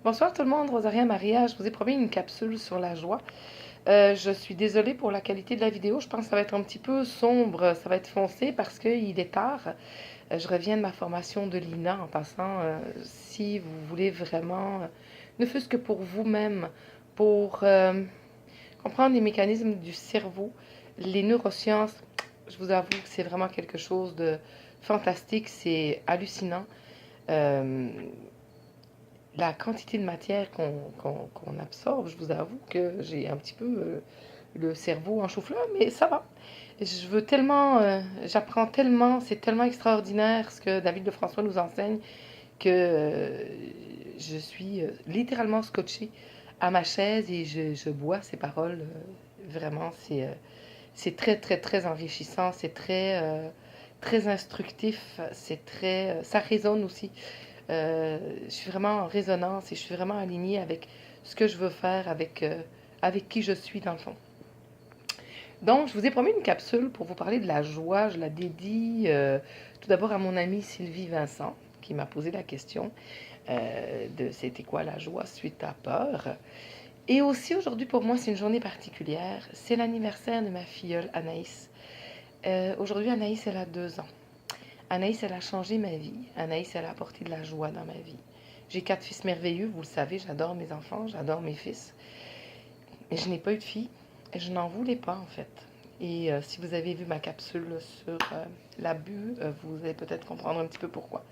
Bonsoir tout le monde, Rosaria Maria, je vous ai promis une capsule sur la joie. Je suis désolée pour la qualité de la vidéo, je pense que ça va être un petit peu sombre, ça va être foncé parce qu'il est tard. Je reviens de ma formation de l'INA en passant. Si vous voulez vraiment, ne fût-ce que pour vous-même, pour comprendre les mécanismes du cerveau, les neurosciences, je vous avoue que c'est vraiment quelque chose de fantastique, c'est hallucinant. Euh, la quantité de matière qu'on absorbe, je vous avoue que j'ai un petit peu le cerveau en chou-fleur, mais ça va. Je veux tellement, j'apprends tellement, c'est tellement extraordinaire ce que David Lefrançois nous enseigne que je suis littéralement scotchée à ma chaise et je bois ses paroles. Vraiment, c'est très, très, très enrichissant, c'est très, très instructif, c'est très, ça résonne aussi. Je suis vraiment en résonance et je suis vraiment alignée avec ce que je veux faire, avec qui je suis dans le fond. Donc, je vous ai promis une capsule pour vous parler de la joie. Je la dédie tout d'abord à mon amie Sylvie Vincent, qui m'a posé la question de c'était quoi la joie suite à peur. Et aussi aujourd'hui pour moi c'est une journée particulière. C'est l'anniversaire de ma filleule Anaïs. Aujourd'hui Anaïs elle a 2 ans. Anaïs, elle a changé ma vie. Anaïs, elle a apporté de la joie dans ma vie. J'ai 4 fils merveilleux, vous le savez, j'adore mes enfants, j'adore mes fils. Mais je n'ai pas eu de fille. Et je n'en voulais pas, en fait. Et si vous avez vu ma capsule sur l'abus, vous allez peut-être comprendre un petit peu pourquoi.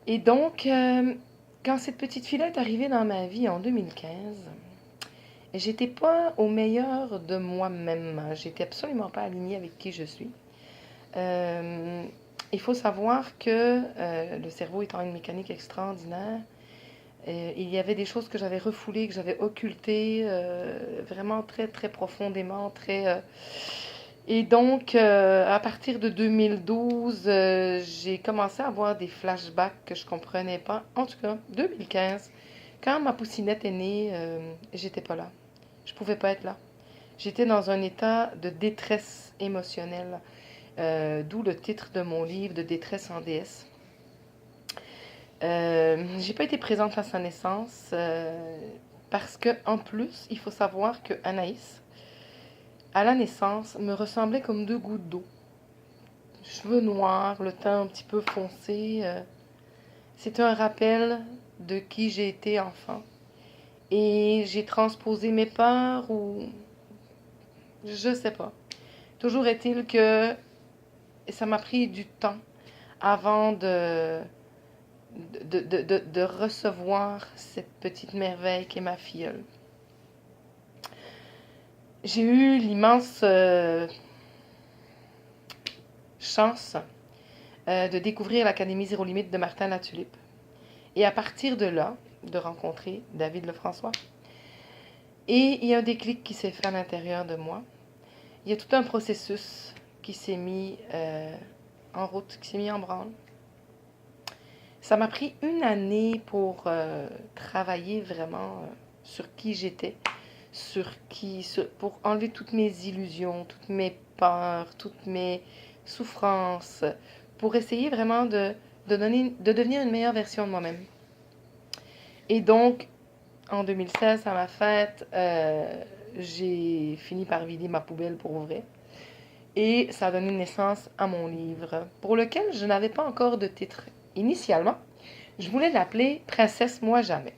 Et donc, quand cette petite fille-là est arrivée dans ma vie en 2015, j'étais pas au meilleur de moi-même. J'étais absolument pas alignée avec qui je suis. Euh, il faut savoir que le cerveau étant une mécanique extraordinaire, il y avait des choses que j'avais refoulées, que j'avais occultées vraiment très très profondément, et donc à partir de 2012, j'ai commencé à avoir des flashbacks que je comprenais pas. En tout cas, 2015, quand ma poussinette est née, j'étais pas là. Je pouvais pas être là. J'étais dans un état de détresse émotionnelle. D'où le titre de mon livre de détresse en déesse. J'ai pas été présente à sa naissance parce que en plus, il faut savoir que Anaïs, à la naissance, me ressemblait comme 2 gouttes d'eau. Cheveux noirs, le teint un petit peu foncé. C'était un rappel de qui j'ai été enfant. Et j'ai transposé mes peurs ou je sais pas. Toujours est-il que ça m'a pris du temps avant de recevoir cette petite merveille qui est ma filleule. J'ai eu l'immense chance de découvrir l'Académie Zéro Limite de Martin Latulippe. Et à partir de là, de rencontrer David Lefrançois. Et il y a un déclic qui s'est fait à l'intérieur de moi. Il y a tout un processus qui s'est mis en route, qui s'est mis en branle. Ça m'a pris une année pour travailler vraiment sur qui j'étais, pour enlever toutes mes illusions, toutes mes peurs, toutes mes souffrances, pour essayer vraiment de devenir une meilleure version de moi-même. Et donc, en 2016, à ma fête, j'ai fini par vider ma poubelle pour ouvrir. Et ça a donné naissance à mon livre, pour lequel je n'avais pas encore de titre. Initialement, je voulais l'appeler Princesse Moi Jamais.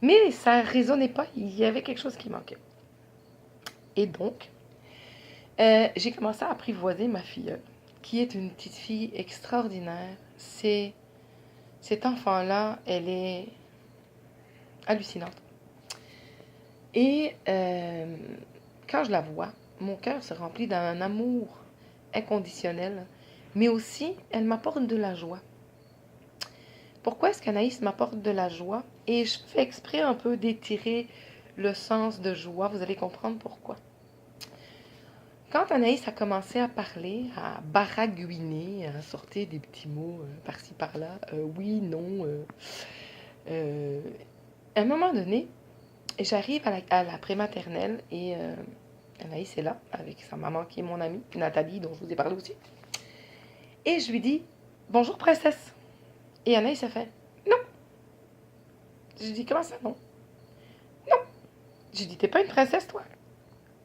Mais ça ne résonnait pas, il y avait quelque chose qui manquait. Et donc, j'ai commencé à apprivoiser ma filleule, qui est une petite fille extraordinaire. Cette enfant-là, elle est hallucinante. Et quand je la vois, mon cœur se remplit d'un amour inconditionnel, mais aussi, elle m'apporte de la joie. Pourquoi est-ce qu'Anaïs m'apporte de la joie? Et je fais exprès un peu d'étirer le sens de joie, vous allez comprendre pourquoi. Quand Anaïs a commencé à parler, à baragouiner, à sortir des petits mots par-ci par-là, oui, non, euh, à un moment donné, j'arrive à la prématernelle et Anaïs est là avec sa maman qui est mon amie, Nathalie, dont je vous ai parlé aussi. Et je lui dis, bonjour princesse. Et Anaïs a fait, non, Je dis, comment ça, non? Non. Je dis, t'es pas une princesse, toi?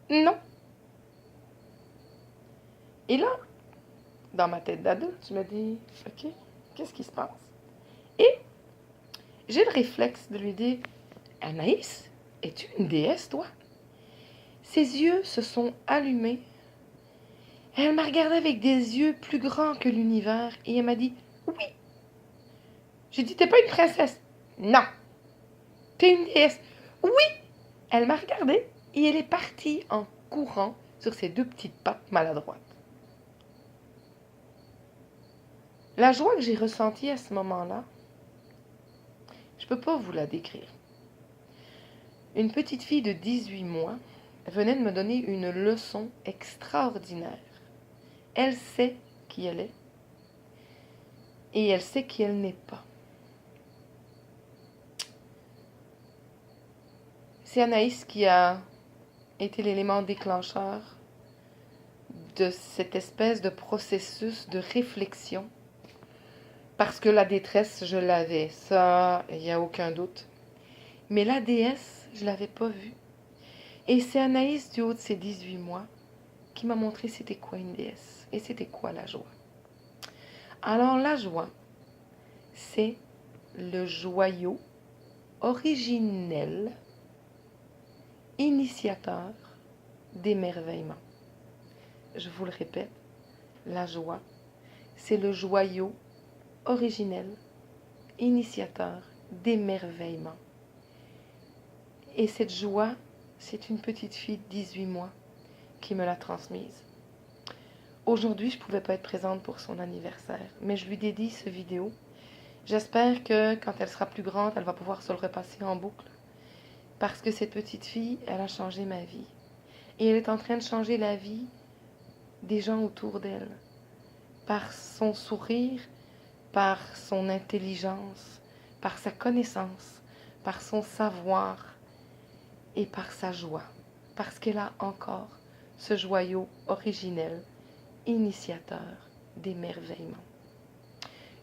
Non. Et là, dans ma tête d'adulte, je me dis, ok, qu'est-ce qui se passe? Et j'ai le réflexe de lui dire, Anaïs, es-tu une déesse, toi? Ses yeux se sont allumés. Elle m'a regardé avec des yeux plus grands que l'univers et elle m'a dit, oui. J'ai dit, t'es pas une princesse? Non. T'es une déesse? Oui. Elle m'a regardée et elle est partie en courant sur ses deux petites pattes maladroites. La joie que j'ai ressentie à ce moment-là, je ne peux pas vous la décrire. Une petite fille de 18 mois venait de me donner une leçon extraordinaire. Elle sait qui elle est et elle sait qui elle n'est pas. C'est Anaïs qui a été l'élément déclencheur de cette espèce de processus de réflexion. Parce que la détresse, je l'avais, ça, il n'y a aucun doute. Mais la déesse, je ne l'avais pas vue. Et c'est Anaïs, du haut de ses 18 mois, qui m'a montré c'était quoi une déesse et c'était quoi la joie. Alors la joie, c'est le joyau originel, initiateur d'émerveillement. Je vous le répète, la joie, c'est le joyau originel, initiateur d'émerveillement. Et cette joie, c'est une petite fille de 18 mois qui me l'a transmise. Aujourd'hui, je ne pouvais pas être présente pour son anniversaire, mais je lui dédie cette vidéo. J'espère que quand elle sera plus grande, elle va pouvoir se le repasser en boucle. Parce que cette petite fille, elle a changé ma vie. Et elle est en train de changer la vie des gens autour d'elle. Par son sourire, par son intelligence, par sa connaissance, par son savoir et par sa joie. Parce qu'elle a encore ce joyau originel, initiateur d'émerveillement.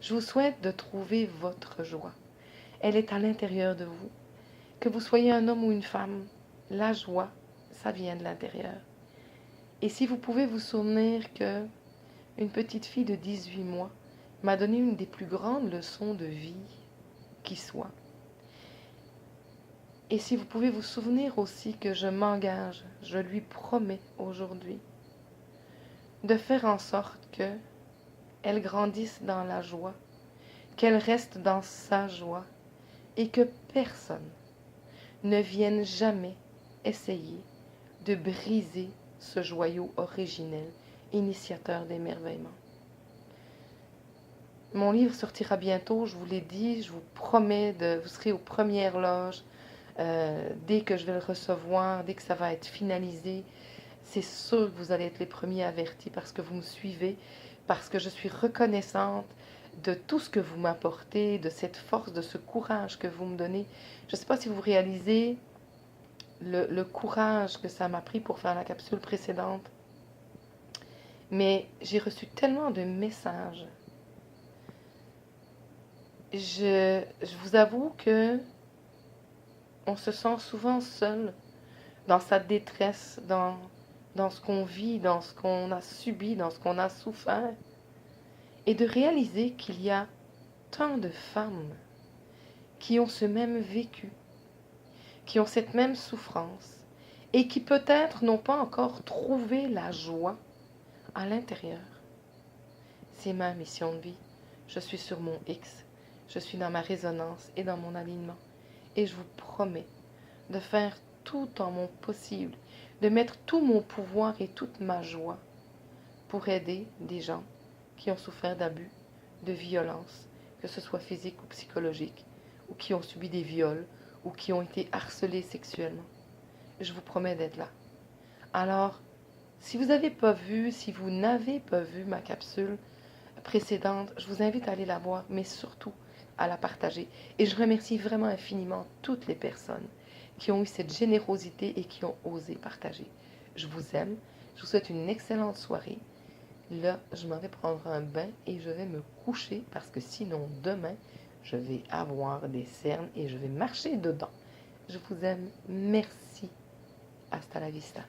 Je vous souhaite de trouver votre joie. Elle est à l'intérieur de vous. Que vous soyez un homme ou une femme, la joie, ça vient de l'intérieur. Et si vous pouvez vous souvenir que une petite fille de 18 mois m'a donné une des plus grandes leçons de vie qui soit. Et si vous pouvez vous souvenir aussi que je m'engage, je lui promets aujourd'hui de faire en sorte que elle grandisse dans la joie, qu'elle reste dans sa joie et que personne ne vienne jamais essayer de briser ce joyau originel, initiateur d'émerveillement. Mon livre sortira bientôt, je vous l'ai dit, je vous promets, vous serez aux premières loges dès que je vais le recevoir, dès que ça va être finalisé. C'est sûr que vous allez être les premiers avertis parce que vous me suivez, parce que je suis reconnaissante de tout ce que vous m'apportez, de cette force, de ce courage que vous me donnez. Je ne sais pas si vous réalisez le courage que ça m'a pris pour faire la capsule précédente, mais j'ai reçu tellement de messages. Je vous avoue que on se sent souvent seul dans sa détresse, dans ce qu'on vit, dans ce qu'on a subi, dans ce qu'on a souffert. Et de réaliser qu'il y a tant de femmes qui ont ce même vécu, qui ont cette même souffrance, et qui peut-être n'ont pas encore trouvé la joie à l'intérieur. C'est ma mission de vie. Je suis sur mon X, je suis dans ma résonance et dans mon alignement. Et je vous promets de faire tout en mon possible, de mettre tout mon pouvoir et toute ma joie pour aider des gens qui ont souffert d'abus, de violence, que ce soit physique ou psychologique, ou qui ont subi des viols, ou qui ont été harcelés sexuellement. Je vous promets d'être là. Alors, si vous n'avez pas vu, si vous n'avez pas vu ma capsule précédente, je vous invite à aller la voir, mais surtout à la partager. Et je remercie vraiment infiniment toutes les personnes qui ont eu cette générosité et qui ont osé partager. Je vous aime, je vous souhaite une excellente soirée. Là, je m'en vais prendre un bain et je vais me coucher parce que sinon, demain, je vais avoir des cernes et je vais marcher dedans. Je vous aime. Merci. Hasta la vista.